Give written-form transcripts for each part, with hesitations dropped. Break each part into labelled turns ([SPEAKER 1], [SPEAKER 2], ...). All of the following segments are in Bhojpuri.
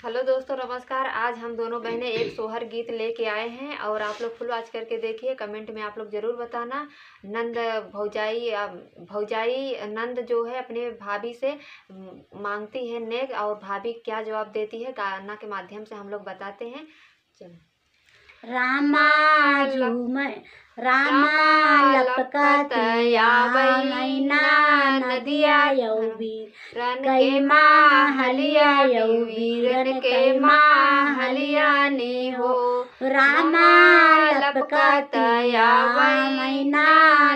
[SPEAKER 1] हेलो दोस्तों, नमस्कार। आज हम दोनों बहनें एक सोहर गीत लेके आए हैं और आप लोग फुल वॉच करके देखिए। कमेंट में आप लोग ज़रूर बताना। नंद भौजाई भौजाई नंद जो है अपने भाभी से मांगती है नेक, और भाभी क्या जवाब देती है गाना के माध्यम से हम लोग बताते हैं। चलो।
[SPEAKER 2] रामा लपकत मैना नदिया यौवीरन के माहलिया यौवीरन के माहलिया नी हो। रामा लपकत मैना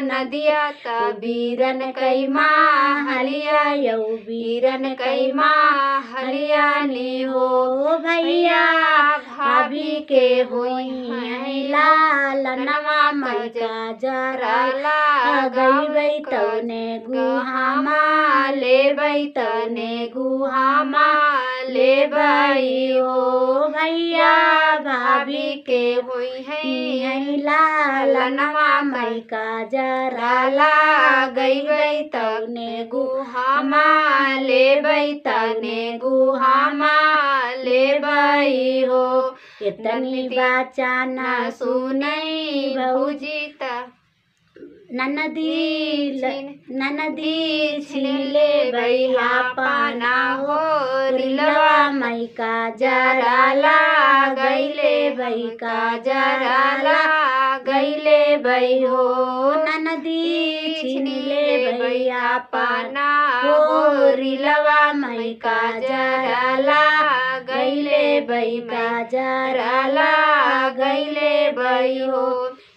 [SPEAKER 2] नदिया तबीरन कई माहलिया यौवीरन कई माहलिया नी हो। भैया भाभी के होई लाल नवा मैका जरा गई तने गुहामा ले तने गुहामा ले हो। भैया भाभी के होई है लाल नवा मैका जरा गई तने गुहामा ले तने गुहामा ले हो। इतनी बाचाना सुनई भौजी ननदी छीन ले भैया पाना हो। रिलवा मैका जरा गईले भैका जरा गईले भई हो। ननदी छीन ले भैया पाना हो। रिलवा मैका जरा गईले भैया जरा गईले भई हो।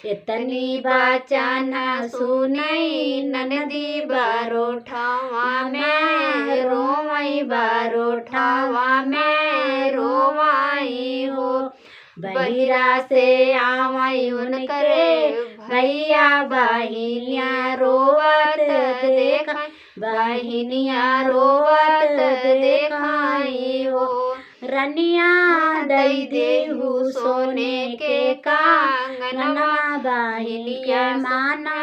[SPEAKER 2] इतनी बाचाना सुनई ननदी बारोठावा में रोमई बारोठावा में रोमाई हो। बहिरा से आवई उनकरे भैया बहिनिया रोवत देखा बहिनिया रोवत देखाई हो। रनिया दई देहु सोने के कांगनवा बहिनिया माना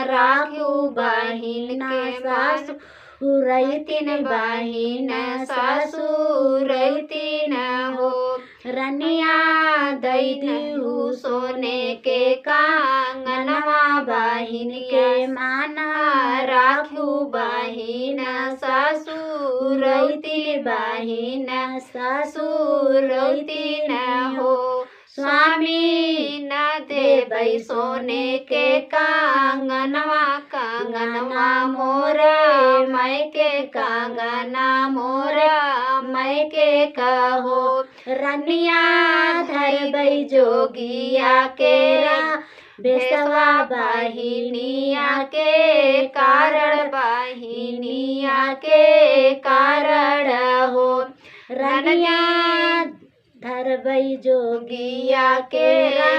[SPEAKER 2] राखू बहिन के सासु रैतिन बहिन सासु रैतिन हो। रनिया दई देहु सोने के कांगनवा बहिन के माना राखू बहिन सासु रैतिन बहिन सासु रैतिन हो। स्वामी न देबै सोने के कांगनवा कांगनवा मोर मैके कांगना मोर मैके कहो। रनिया धरबै जोगिया केरा बेसवा बहिनिया के कारण बहिनिया के कारण हो। रनिया धरबै जोगिया केरा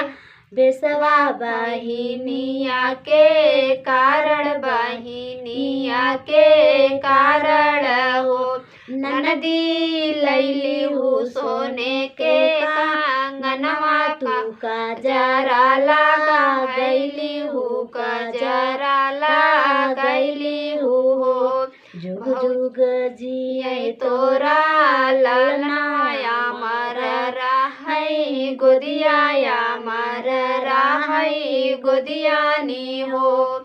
[SPEAKER 2] बेसवा बहिनिया के कारण बहिनिया के कारण हो। ननदी लैली हूँ सोने के कांगनवा तू का जरा लगा गईली हूँ का जरा गईली हूँ। जुग जुग जिये तोरा ललनाया मर राहई गोदिया या मर राहई गोदिया नी हो।